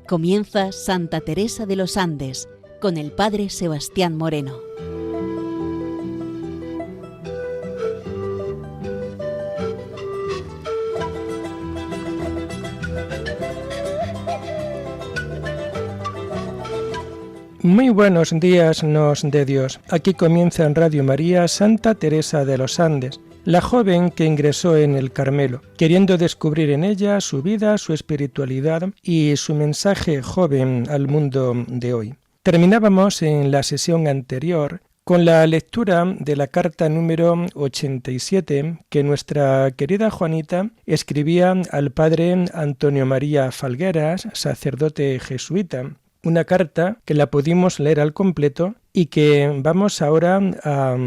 Comienza Santa Teresa de los Andes con el Padre Sebastián Moreno. Muy buenos días nos de Dios. Aquí comienza en Radio María Santa Teresa de los Andes, la joven que ingresó en el Carmelo, queriendo descubrir en ella su vida, su espiritualidad y su mensaje joven al mundo de hoy. Terminábamos en la sesión anterior con la lectura de la carta número 87 que nuestra querida Juanita escribía al padre Antonio María Falgueras, sacerdote jesuita. Una carta que la pudimos leer al completo y que vamos ahora a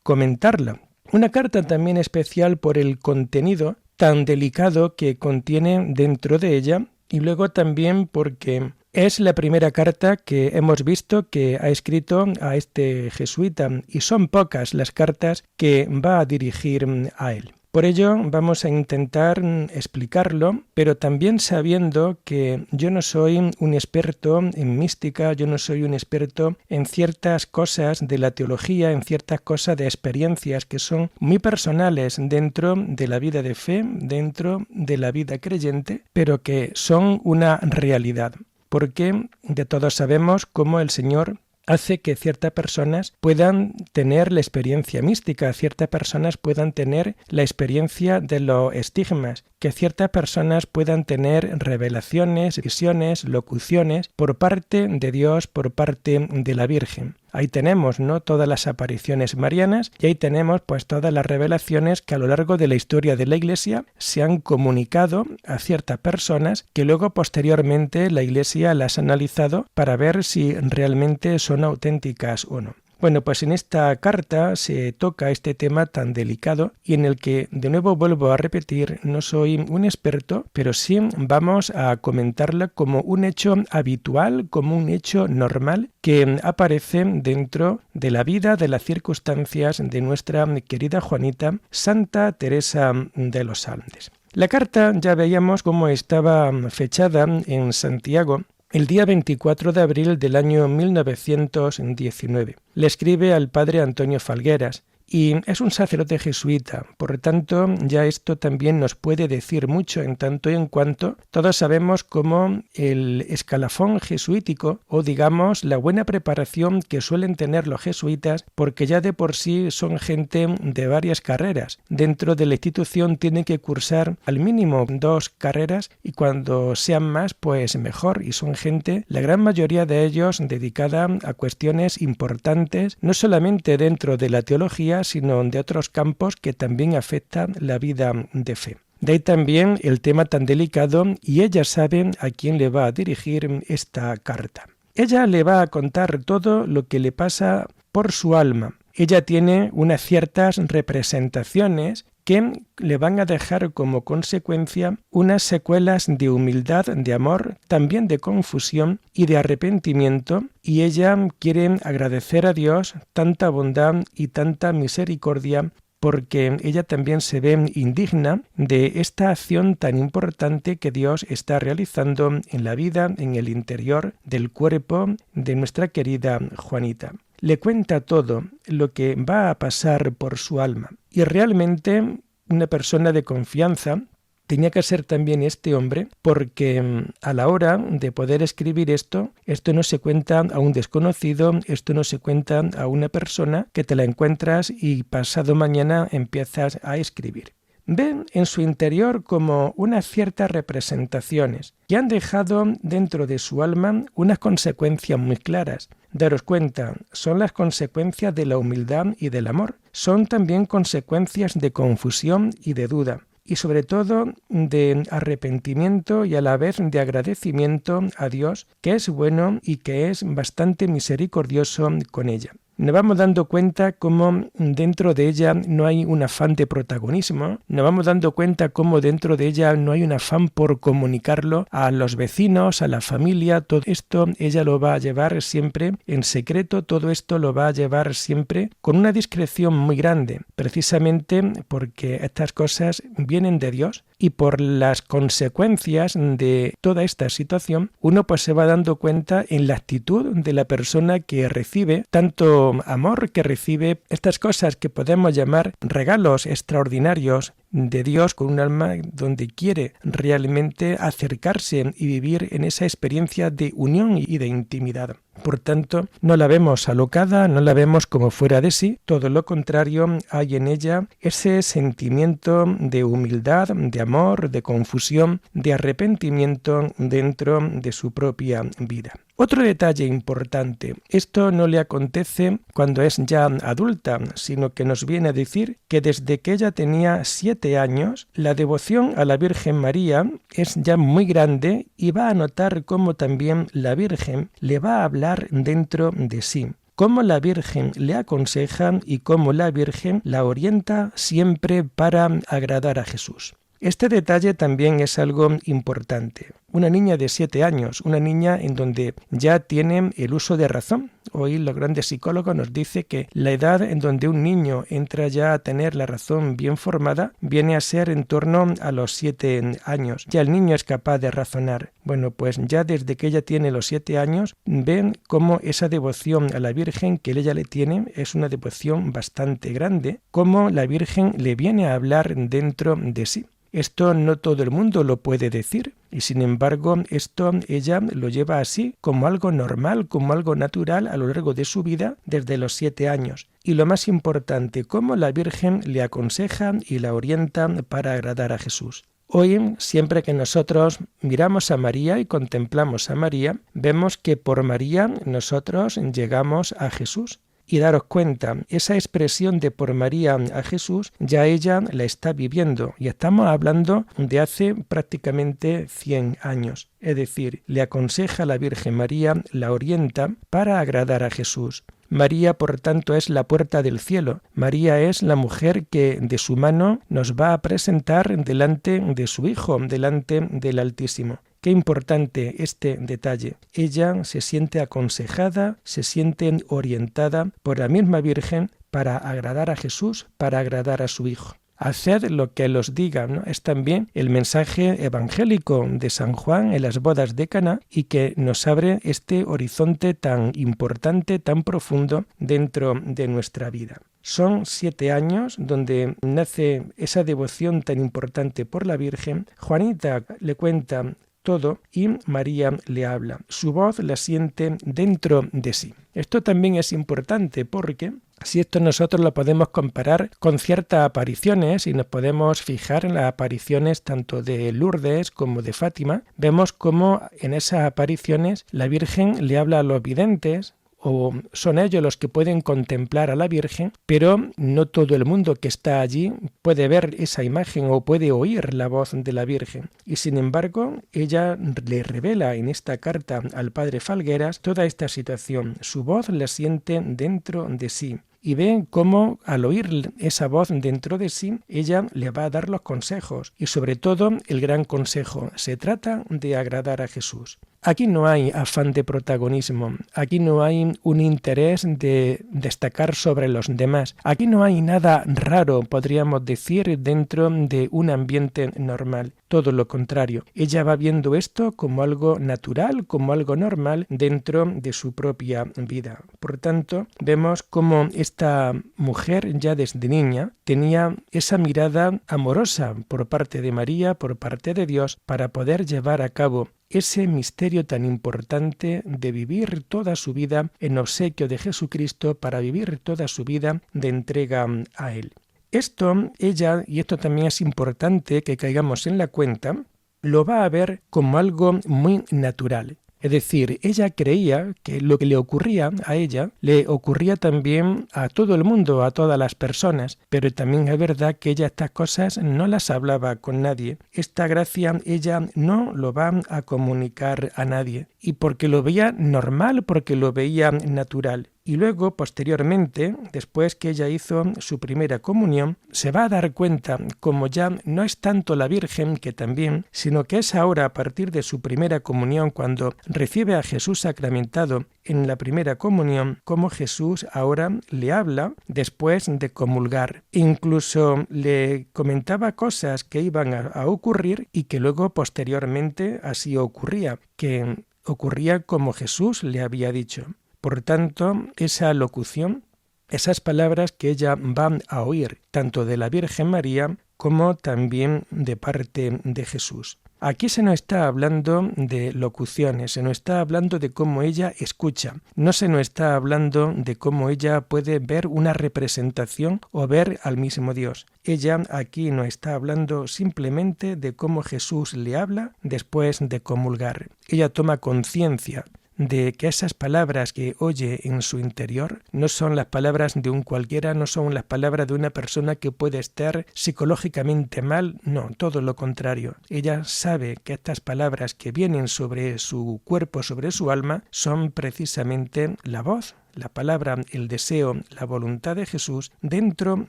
comentarla. Una carta también especial por el contenido tan delicado que contiene dentro de ella y luego también porque es la primera carta que hemos visto que ha escrito a este jesuita y son pocas las cartas que va a dirigir a él. Por ello vamos a intentar explicarlo, pero también sabiendo que yo no soy un experto en mística, yo no soy un experto en ciertas cosas de la teología, en ciertas cosas de experiencias que son muy personales dentro de la vida de fe, dentro de la vida creyente, pero que son una realidad. Porque de todos sabemos cómo el Señor hace que ciertas personas puedan tener la experiencia mística, ciertas personas puedan tener la experiencia de los estigmas, que ciertas personas puedan tener revelaciones, visiones, locuciones por parte de Dios, por parte de la Virgen. Ahí tenemos, ¿no?, todas las apariciones marianas y ahí tenemos pues todas las revelaciones que a lo largo de la historia de la Iglesia se han comunicado a ciertas personas que luego posteriormente la Iglesia las ha analizado para ver si realmente son auténticas o no. Bueno, pues en esta carta se toca este tema tan delicado y en el que, de nuevo vuelvo a repetir, no soy un experto, pero sí vamos a comentarla como un hecho habitual, como un hecho normal que aparece dentro de la vida, de las circunstancias de nuestra querida Juanita, Santa Teresa de los Andes. La carta ya veíamos cómo estaba fechada en Santiago, el día 24 de abril del año 1919. Le escribe al padre Antonio Falgueras y es un sacerdote jesuita, por lo tanto ya esto también nos puede decir mucho en tanto y en cuanto todos sabemos cómo el escalafón jesuítico o digamos la buena preparación que suelen tener los jesuitas porque ya de por sí son gente de varias carreras. Dentro de la institución tienen que cursar al mínimo 2 carreras y cuando sean más pues mejor y son gente, la gran mayoría de ellos dedicada a cuestiones importantes no solamente dentro de la teología sino de otros campos que también afectan la vida de fe. De ahí también el tema tan delicado y ella sabe a quién le va a dirigir esta carta. Ella le va a contar todo lo que le pasa por su alma. Ella tiene unas ciertas representaciones que le van a dejar como consecuencia unas secuelas de humildad, de amor, también de confusión y de arrepentimiento, y ella quiere agradecer a Dios tanta bondad y tanta misericordia porque ella también se ve indigna de esta acción tan importante que Dios está realizando en la vida, en el interior del cuerpo de nuestra querida Juanita. Le cuenta todo lo que va a pasar por su alma. Y realmente una persona de confianza tenía que ser también este hombre porque a la hora de poder escribir esto no se cuenta a un desconocido, esto no se cuenta a una persona que te la encuentras y pasado mañana empiezas a escribir. Ven en su interior como unas ciertas representaciones que han dejado dentro de su alma unas consecuencias muy claras. Daros cuenta, son las consecuencias de la humildad y del amor. Son también consecuencias de confusión y de duda. Y sobre todo de arrepentimiento y a la vez de agradecimiento a Dios, que es bueno y que es bastante misericordioso con ella. Nos vamos dando cuenta cómo dentro de ella no hay un afán de protagonismo, nos vamos dando cuenta cómo dentro de ella no hay un afán por comunicarlo a los vecinos, a la familia, todo esto ella lo va a llevar siempre en secreto, todo esto lo va a llevar siempre con una discreción muy grande, precisamente porque estas cosas vienen de Dios Y por las consecuencias de toda esta situación, uno pues se va dando cuenta en la actitud de la persona que recibe tanto amor, que recibe estas cosas que podemos llamar regalos extraordinarios de Dios, con un alma donde quiere realmente acercarse y vivir en esa experiencia de unión y de intimidad. Por tanto, no la vemos alocada, no la vemos como fuera de sí, todo lo contrario, hay en ella ese sentimiento de humildad, de amor, de confusión, de arrepentimiento dentro de su propia vida. Otro detalle importante, esto no le acontece cuando es ya adulta, sino que nos viene a decir que desde que ella tenía 7 años, la devoción a la Virgen María es ya muy grande y va a notar cómo también la Virgen le va a hablar dentro de sí. Cómo la Virgen le aconseja y cómo la Virgen la orienta siempre para agradar a Jesús. Este detalle también es algo importante. Una niña de 7 años, una niña en donde ya tiene el uso de razón. Hoy los grandes psicólogos nos dicen que la edad en donde un niño entra ya a tener la razón bien formada viene a ser en torno a los 7 años. Ya el niño es capaz de razonar. Bueno, pues ya desde que ella tiene los 7 años, ven cómo esa devoción a la Virgen que ella le tiene es una devoción bastante grande, cómo la Virgen le viene a hablar dentro de sí. Esto no todo el mundo lo puede decir y sin embargo esto ella lo lleva así como algo normal, como algo natural a lo largo de su vida desde los 7 años. Y lo más importante, cómo la Virgen le aconseja y la orienta para agradar a Jesús. Hoy, siempre que nosotros miramos a María y contemplamos a María, vemos que por María nosotros llegamos a Jesús. Y daros cuenta, esa expresión de por María a Jesús, ya ella la está viviendo. Y estamos hablando de hace prácticamente 100 años. Es decir, le aconseja a la Virgen María, la orienta para agradar a Jesús. María, por tanto, es la puerta del cielo. María es la mujer que de su mano nos va a presentar delante de su Hijo, delante del Altísimo. Qué importante este detalle. Ella se siente aconsejada, se siente orientada por la misma Virgen para agradar a Jesús, para agradar a su Hijo. Haced lo que Él os diga, ¿no? Es también el mensaje evangélico de San Juan en las bodas de Caná y que nos abre este horizonte tan importante, tan profundo dentro de nuestra vida. Son 7 años donde nace esa devoción tan importante por la Virgen. Juanita le cuenta todo y María le habla. Su voz la siente dentro de sí. Esto también es importante porque si esto nosotros lo podemos comparar con ciertas apariciones y nos podemos fijar en las apariciones tanto de Lourdes como de Fátima, vemos cómo en esas apariciones la Virgen le habla a los videntes, o son ellos los que pueden contemplar a la Virgen, pero no todo el mundo que está allí puede ver esa imagen o puede oír la voz de la Virgen. Y sin embargo, ella le revela en esta carta al padre Falgueras toda esta situación. Su voz la siente dentro de sí. Y ve cómo al oír esa voz dentro de sí, ella le va a dar los consejos. Y sobre todo, el gran consejo, se trata de agradar a Jesús. Aquí no hay afán de protagonismo, aquí no hay un interés de destacar sobre los demás, aquí no hay nada raro, podríamos decir, dentro de un ambiente normal. Todo lo contrario, ella va viendo esto como algo natural, como algo normal dentro de su propia vida. Por tanto, vemos cómo esta mujer ya desde niña tenía esa mirada amorosa por parte de María, por parte de Dios, para poder llevar a cabo ese misterio tan importante de vivir toda su vida en obsequio de Jesucristo, para vivir toda su vida de entrega a Él. Esto, ella, y esto también es importante que caigamos en la cuenta, lo va a ver como algo muy natural. Es decir, ella creía que lo que le ocurría a ella le ocurría también a todo el mundo, a todas las personas, pero también es verdad que ella estas cosas no las hablaba con nadie. Esta gracia ella no lo va a comunicar a nadie y porque lo veía normal, porque lo veía natural. Y luego, posteriormente, después que ella hizo su primera comunión, se va a dar cuenta como ya no es tanto la Virgen, que también, sino que es ahora, a partir de su primera comunión, cuando recibe a Jesús sacramentado en la primera comunión, como Jesús ahora le habla después de comulgar. Incluso le comentaba cosas que iban a ocurrir y que luego, posteriormente, así ocurría, que ocurría como Jesús le había dicho. Por tanto, esa locución, esas palabras que ella va a oír, tanto de la Virgen María como también de parte de Jesús. Aquí se nos está hablando de locuciones, se nos está hablando de cómo ella escucha, no se nos está hablando de cómo ella puede ver una representación o ver al mismo Dios. Ella aquí nos está hablando simplemente de cómo Jesús le habla después de comulgar. Ella toma conciencia de que esas palabras que oye en su interior no son las palabras de un cualquiera, no son las palabras de una persona que puede estar psicológicamente mal, no, todo lo contrario. Ella sabe que estas palabras que vienen sobre su cuerpo, sobre su alma, son precisamente la voz, la palabra, el deseo, la voluntad de Jesús dentro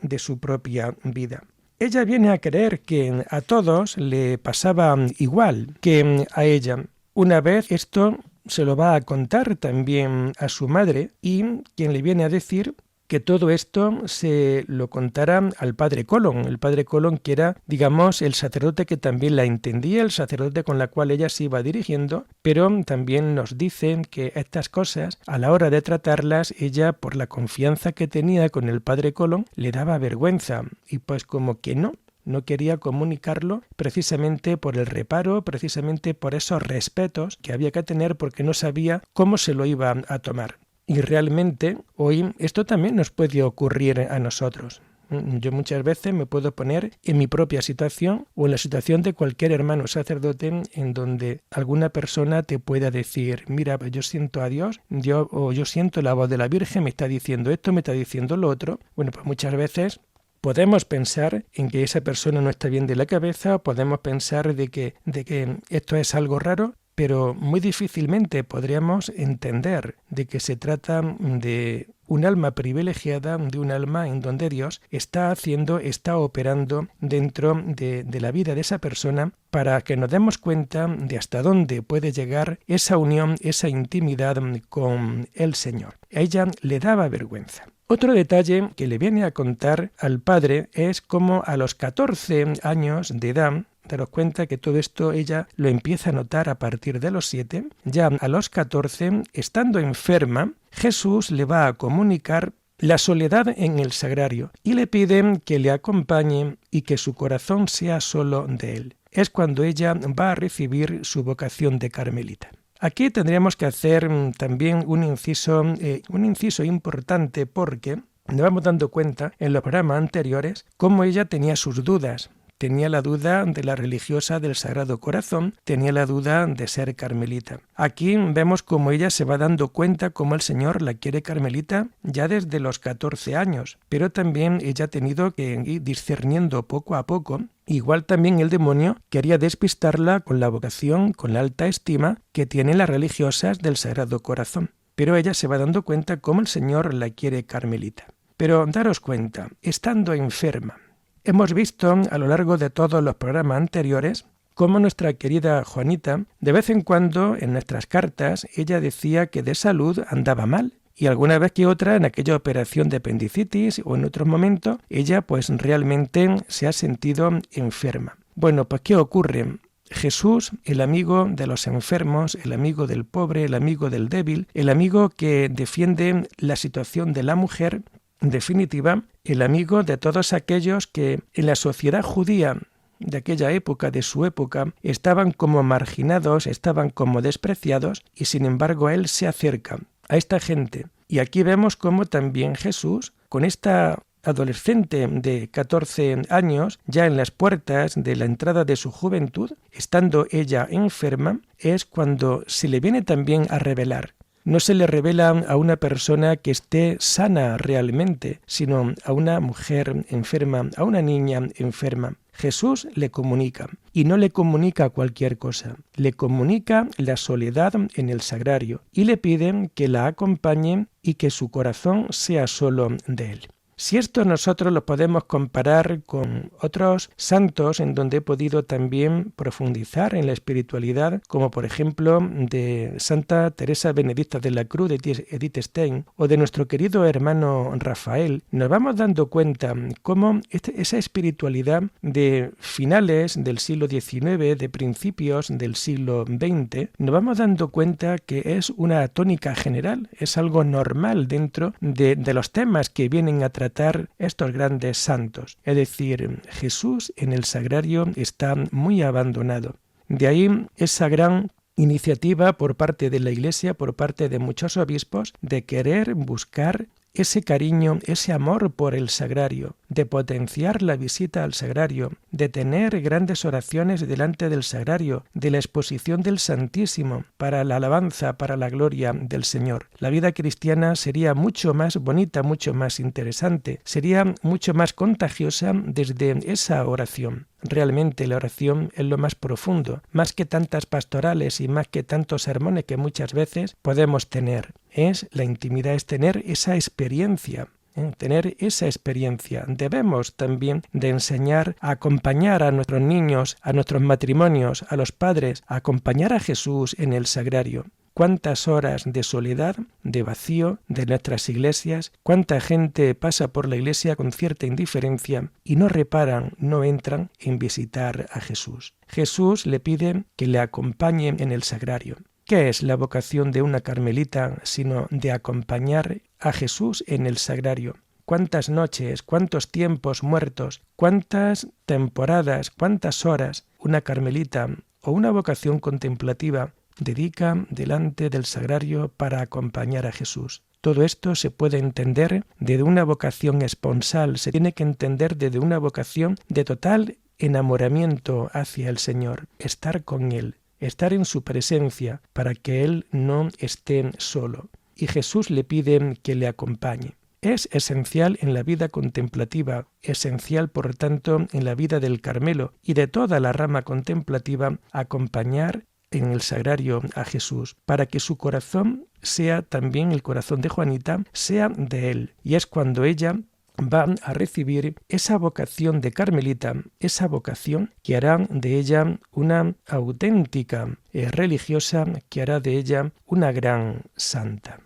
de su propia vida. Ella viene a creer que a todos le pasaba igual que a ella. Una vez esto se lo va a contar también a su madre y quien le viene a decir que todo esto se lo contará al padre Colón. El padre Colón que era, digamos, el sacerdote que también la entendía, el sacerdote con la cual ella se iba dirigiendo, pero también nos dicen que estas cosas, a la hora de tratarlas, ella, por la confianza que tenía con el padre Colón, le daba vergüenza y pues como que no quería comunicarlo precisamente por el reparo, precisamente por esos respetos que había que tener porque no sabía cómo se lo iba a tomar. Y realmente hoy esto también nos puede ocurrir a nosotros. Yo muchas veces me puedo poner en mi propia situación o en la situación de cualquier hermano sacerdote en donde alguna persona te pueda decir, mira, yo siento a Dios, o yo siento la voz de la Virgen, me está diciendo esto, me está diciendo lo otro. Bueno, pues muchas veces podemos pensar en que esa persona no está bien de la cabeza, podemos pensar de que esto es algo raro, pero muy difícilmente podríamos entender de que se trata de un alma privilegiada, de un alma en donde Dios está operando dentro de la vida de esa persona para que nos demos cuenta de hasta dónde puede llegar esa unión, esa intimidad con el Señor. A ella le daba vergüenza. Otro detalle que le viene a contar al padre es cómo a los 14 años de edad, daros cuenta que todo esto ella lo empieza a notar a partir de los 7, ya a los 14, estando enferma, Jesús le va a comunicar la soledad en el sagrario y le pide que le acompañe y que su corazón sea solo de él. Es cuando ella va a recibir su vocación de carmelita. Aquí tendríamos que hacer también un inciso importante porque nos vamos dando cuenta en los programas anteriores cómo ella tenía sus dudas. Tenía la duda de la religiosa del Sagrado Corazón, tenía la duda de ser carmelita. Aquí vemos cómo ella se va dando cuenta cómo el Señor la quiere carmelita ya desde los 14 años, pero también ella ha tenido que ir discerniendo poco a poco. Igual también el demonio quería despistarla con la vocación, con la alta estima que tienen las religiosas del Sagrado Corazón. Pero ella se va dando cuenta cómo el Señor la quiere carmelita. Pero daros cuenta, estando enferma, hemos visto a lo largo de todos los programas anteriores cómo nuestra querida Juanita, de vez en cuando en nuestras cartas, ella decía que de salud andaba mal. Y alguna vez que otra, en aquella operación de apendicitis o en otros momentos, ella pues realmente se ha sentido enferma. Bueno, pues ¿qué ocurre? Jesús, el amigo de los enfermos, el amigo del pobre, el amigo del débil, el amigo que defiende la situación de la mujer, en definitiva, el amigo de todos aquellos que en la sociedad judía de aquella época, de su época, estaban como marginados, estaban como despreciados, y sin embargo él se acerca a esta gente. Y aquí vemos cómo también Jesús, con esta adolescente de 14 años, ya en las puertas de la entrada de su juventud, estando ella enferma, es cuando se le viene también a revelar. No se le revela a una persona que esté sana realmente, sino a una mujer enferma, a una niña enferma. Jesús le comunica, y no le comunica cualquier cosa. Le comunica la soledad en el sagrario y le pide que la acompañe y que su corazón sea solo de él. Si esto nosotros lo podemos comparar con otros santos en donde he podido también profundizar en la espiritualidad, como por ejemplo de Santa Teresa Benedicta de la Cruz de Edith Stein o de nuestro querido hermano Rafael, nos vamos dando cuenta cómo esa espiritualidad de finales del siglo XIX, de principios del siglo XX, nos vamos dando cuenta que es una tónica general, es algo normal dentro de los temas que vienen a tratar estos grandes santos. Es decir, Jesús en el sagrario está muy abandonado. De ahí esa gran iniciativa por parte de la Iglesia, por parte de muchos obispos, de querer buscar ese cariño, ese amor por el sagrario, de potenciar la visita al sagrario, de tener grandes oraciones delante del sagrario, de la exposición del Santísimo para la alabanza, para la gloria del Señor. La vida cristiana sería mucho más bonita, mucho más interesante, sería mucho más contagiosa desde esa oración. Realmente la oración es lo más profundo, más que tantas pastorales y más que tantos sermones que muchas veces podemos tener. Es la intimidad, es tener esa experiencia. Tener esa experiencia. Debemos también de enseñar a acompañar a nuestros niños, a nuestros matrimonios, a los padres, a acompañar a Jesús en el sagrario. Cuántas horas de soledad, de vacío de nuestras iglesias, cuánta gente pasa por la iglesia con cierta indiferencia y no reparan, no entran en visitar a Jesús. Jesús le pide que le acompañe en el sagrario. ¿Qué es la vocación de una carmelita sino de acompañar a Jesús en el sagrario? Cuántas noches, cuántos tiempos muertos, cuántas temporadas, cuántas horas una carmelita o una vocación contemplativa dedica delante del sagrario para acompañar a Jesús. Todo esto se puede entender desde una vocación esponsal, se tiene que entender desde una vocación de total enamoramiento hacia el Señor, estar con Él, estar en su presencia para que Él no esté solo. Y Jesús le pide que le acompañe. Es esencial en la vida contemplativa, esencial por tanto en la vida del Carmelo y de toda la rama contemplativa acompañar en el sagrario a Jesús, para que su corazón sea también el corazón de Juanita, sea de él. Y es cuando ella va a recibir esa vocación de carmelita, esa vocación que hará de ella una auténtica religiosa, que hará de ella una gran santa.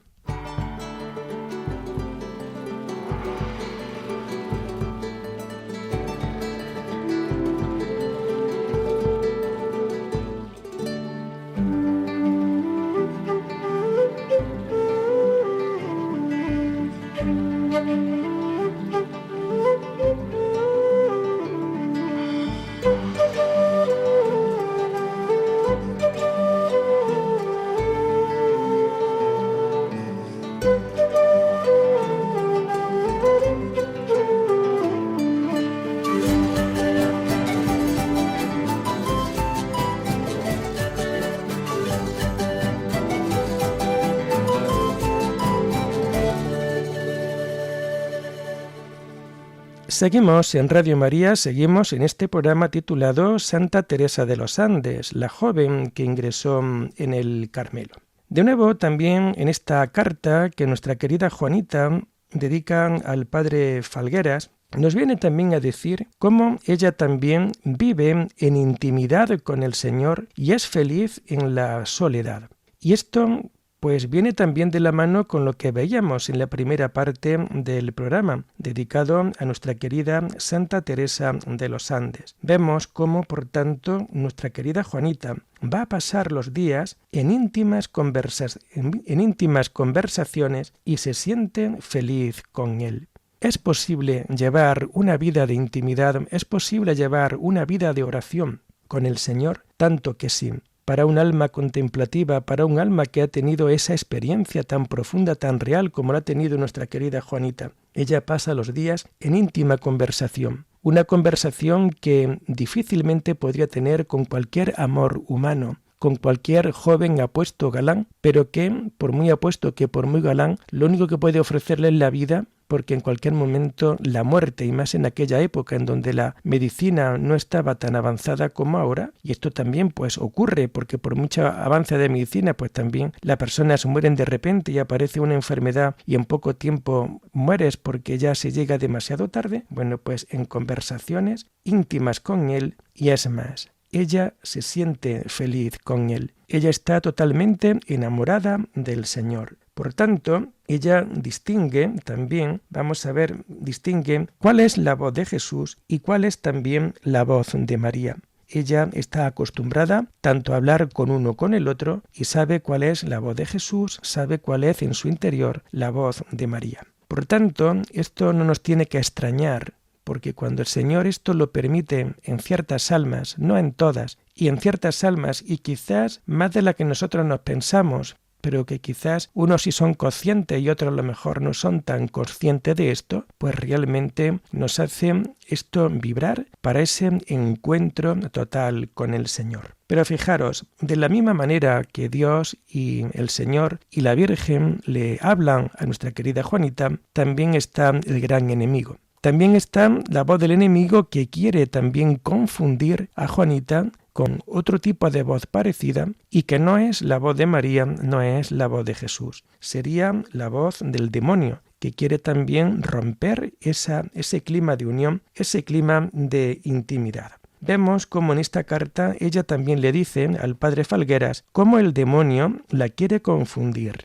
Seguimos en Radio María, seguimos en este programa titulado Santa Teresa de los Andes, la joven que ingresó en el Carmelo. De nuevo, también en esta carta que nuestra querida Juanita dedica al padre Falgueras, nos viene también a decir cómo ella también vive en intimidad con el Señor y es feliz en la soledad. Y esto pues viene también de la mano con lo que veíamos en la primera parte del programa, dedicado a nuestra querida Santa Teresa de los Andes. Vemos cómo, por tanto, nuestra querida Juanita va a pasar los días en íntimas conversaciones y se siente feliz con él. ¿Es posible llevar una vida de intimidad? ¿Es posible llevar una vida de oración con el Señor? Tanto que sí. Para un alma contemplativa, para un alma que ha tenido esa experiencia tan profunda, tan real como la ha tenido nuestra querida Juanita. Ella pasa los días en íntima conversación. Una conversación que difícilmente podría tener con cualquier amor humano, con cualquier joven apuesto galán, pero que, por muy apuesto que por muy galán, lo único que puede ofrecerle en la vida porque en cualquier momento la muerte, y más en aquella época en donde la medicina no estaba tan avanzada como ahora, y esto también pues ocurre porque por mucho avance de medicina pues también las personas mueren de repente y aparece una enfermedad y en poco tiempo mueres porque ya se llega demasiado tarde. Bueno, pues en conversaciones íntimas con él, y es más, ella se siente feliz con él. Ella está totalmente enamorada del Señor. Por tanto, ella distingue también, distingue cuál es la voz de Jesús y cuál es también la voz de María. Ella está acostumbrada tanto a hablar con uno con el otro y sabe cuál es la voz de Jesús, sabe cuál es en su interior la voz de María. Por tanto, esto no nos tiene que extrañar, porque cuando el Señor esto lo permite en ciertas almas, no en todas, y en ciertas almas, y quizás más de la que nosotros nos pensamos, pero que quizás unos sí son conscientes y otros a lo mejor no son tan conscientes de esto, pues realmente nos hace esto vibrar para ese encuentro total con el Señor. Pero fijaros, de la misma manera que Dios y el Señor y la Virgen le hablan a nuestra querida Juanita, también está el gran enemigo. También está la voz del enemigo que quiere también confundir a Juanita con otro tipo de voz parecida y que no es la voz de María, no es la voz de Jesús. Sería la voz del demonio, que quiere también romper ese clima de unión, ese clima de intimidad. Vemos cómo en esta carta ella también le dice al padre Falgueras cómo el demonio la quiere confundir.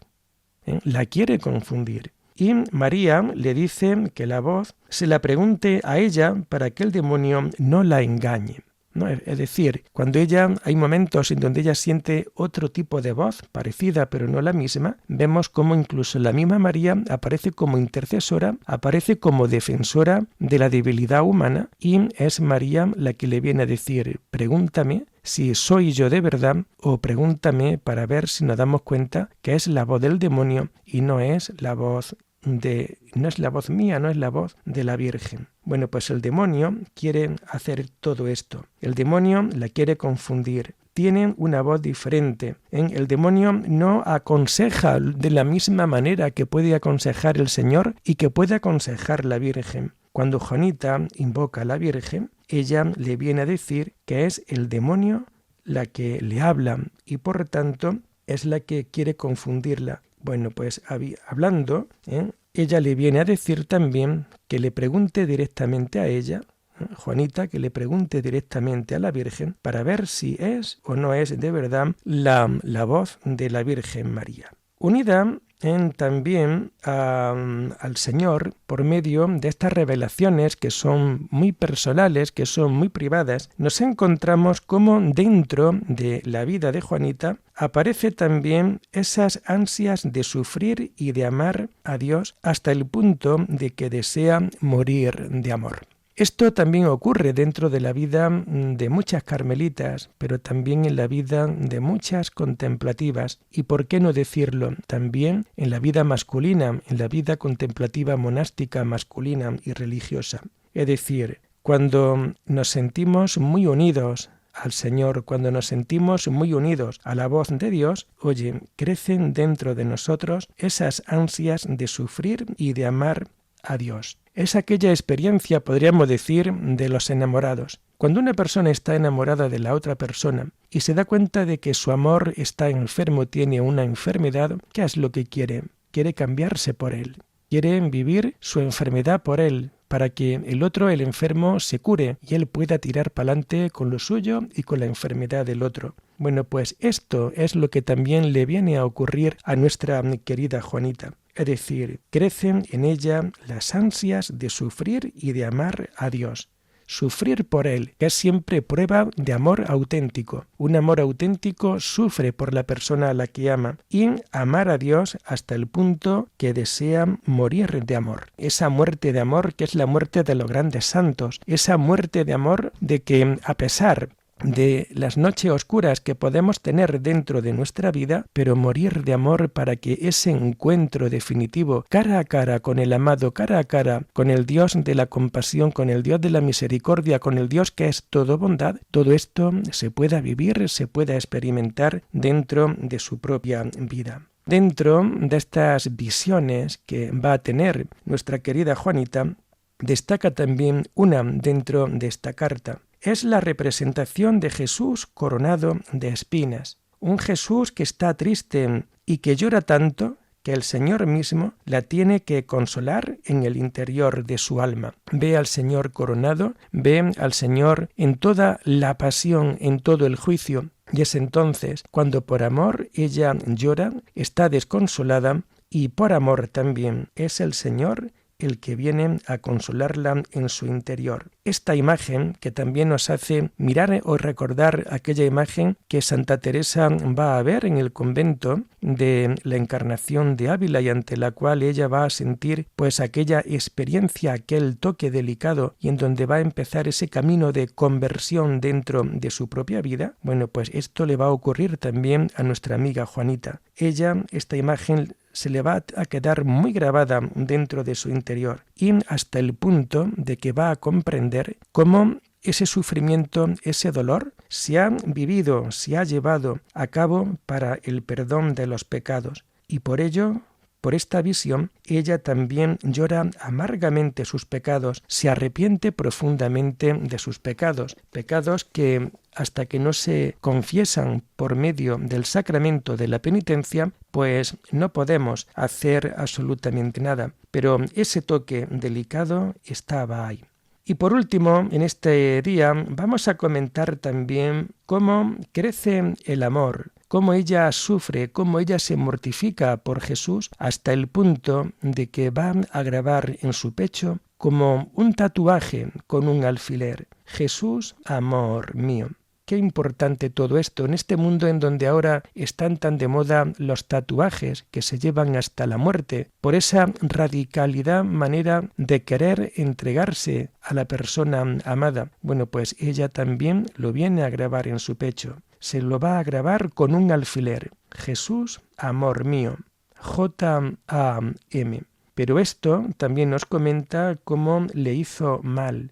La quiere confundir. Y María le dice que la voz se la pregunte a ella para que el demonio no la engañe. ¿No? Es decir, cuando hay momentos en donde ella siente otro tipo de voz, parecida pero no la misma, vemos cómo incluso la misma María aparece como intercesora, aparece como defensora de la debilidad humana, y es María la que le viene a decir: pregúntame si soy yo de verdad, o pregúntame para ver si nos damos cuenta que es la voz del demonio y no es la voz mía, no es la voz de la Virgen. Bueno, pues el demonio quiere hacer todo esto. El demonio la quiere confundir. Tienen una voz diferente. El demonio no aconseja de la misma manera que puede aconsejar el Señor y que puede aconsejar la Virgen. Cuando Juanita invoca a la Virgen, ella le viene a decir que es el demonio la que le habla y por tanto es la que quiere confundirla. Bueno, pues hablando, ella le viene a decir también que le pregunte directamente a ella, Juanita, que le pregunte directamente a la Virgen para ver si es o no es de verdad la voz de la Virgen María. Unida también al Señor por medio de estas revelaciones que son muy personales, que son muy privadas, nos encontramos como dentro de la vida de Juanita aparece también esas ansias de sufrir y de amar a Dios hasta el punto de que desea morir de amor. Esto también ocurre dentro de la vida de muchas carmelitas, pero también en la vida de muchas contemplativas, y por qué no decirlo, también en la vida masculina, en la vida contemplativa monástica masculina y religiosa. Es decir, cuando nos sentimos muy unidos al Señor, cuando nos sentimos muy unidos a la voz de Dios, crecen dentro de nosotros esas ansias de sufrir y de amar a Dios. Es aquella experiencia, podríamos decir, de los enamorados. Cuando una persona está enamorada de la otra persona y se da cuenta de que su amor está enfermo, tiene una enfermedad, ¿qué es lo que quiere? Quiere cambiarse por él. Quiere vivir su enfermedad por él, para que el otro, el enfermo, se cure y él pueda tirar para adelante con lo suyo y con la enfermedad del otro. Bueno, pues esto es lo que también le viene a ocurrir a nuestra querida Juanita. Es decir, crecen en ella las ansias de sufrir y de amar a Dios. Sufrir por Él, que es siempre prueba de amor auténtico. Un amor auténtico sufre por la persona a la que ama y amar a Dios hasta el punto que desea morir de amor. Esa muerte de amor que es la muerte de los grandes santos. Esa muerte de amor de que a pesar de las noches oscuras que podemos tener dentro de nuestra vida, pero morir de amor para que ese encuentro definitivo cara a cara con el amado, cara a cara con el Dios de la compasión, con el Dios de la misericordia, con el Dios que es todo bondad, todo esto se pueda vivir, se pueda experimentar dentro de su propia vida. Dentro de estas visiones que va a tener nuestra querida Juanita, destaca también una dentro de esta carta. Es la representación de Jesús coronado de espinas. Un Jesús que está triste y que llora tanto que el Señor mismo la tiene que consolar en el interior de su alma. Ve al Señor coronado, ve al Señor en toda la pasión, en todo el juicio, y es entonces cuando por amor ella llora, está desconsolada, y por amor también es el Señor el que viene a consolarla en su interior. Esta imagen que también nos hace mirar o recordar aquella imagen que Santa Teresa va a ver en el convento de la Encarnación de Ávila y ante la cual ella va a sentir pues aquella experiencia, aquel toque delicado y en donde va a empezar ese camino de conversión dentro de su propia vida. Bueno, pues esto le va a ocurrir también a nuestra amiga Juanita. Ella, esta imagen se le va a quedar muy grabada dentro de su interior y hasta el punto de que va a comprender cómo ese sufrimiento, ese dolor, se ha vivido, se ha llevado a cabo para el perdón de los pecados. Y por ello, por esta visión, ella también llora amargamente sus pecados, se arrepiente profundamente de sus pecados, pecados que hasta que no se confiesan por medio del sacramento de la penitencia, pues no podemos hacer absolutamente nada. Pero ese toque delicado estaba ahí. Y por último, en este día vamos a comentar también cómo crece el amor, cómo ella sufre, cómo ella se mortifica por Jesús hasta el punto de que va a grabar en su pecho como un tatuaje con un alfiler: Jesús, amor mío. Qué importante todo esto en este mundo en donde ahora están tan de moda los tatuajes que se llevan hasta la muerte, por esa radicalidad manera de querer entregarse a la persona amada. Bueno, pues ella también lo viene a grabar en su pecho. Se lo va a grabar con un alfiler: Jesús, amor mío, J-A-M. Pero esto también nos comenta cómo le hizo mal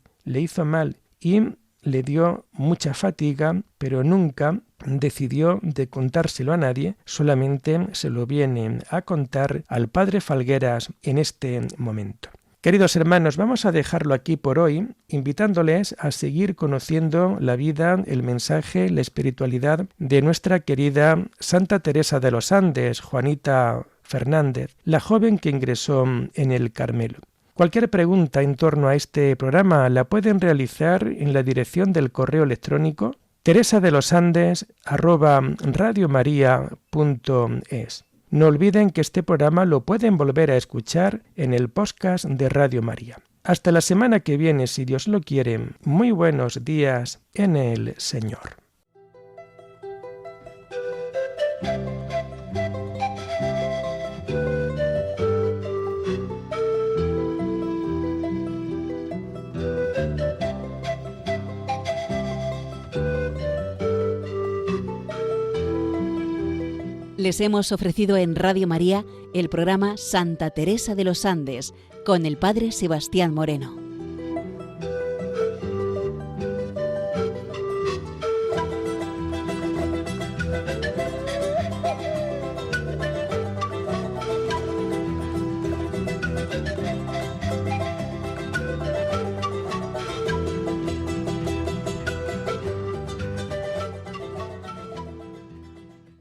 y le dio mucha fatiga, pero nunca decidió de contárselo a nadie, solamente se lo viene a contar al padre Falgueras en este momento. Queridos hermanos, vamos a dejarlo aquí por hoy, invitándoles a seguir conociendo la vida, el mensaje, la espiritualidad de nuestra querida Santa Teresa de los Andes, Juanita Fernández, la joven que ingresó en el Carmelo. Cualquier pregunta en torno a este programa la pueden realizar en la dirección del correo electrónico teresadelosandes@radiomaria.es. No olviden que este programa lo pueden volver a escuchar en el podcast de Radio María. Hasta la semana que viene, si Dios lo quiere. Muy buenos días en el Señor. Les hemos ofrecido en Radio María el programa Santa Teresa de los Andes con el Padre Sebastián Moreno.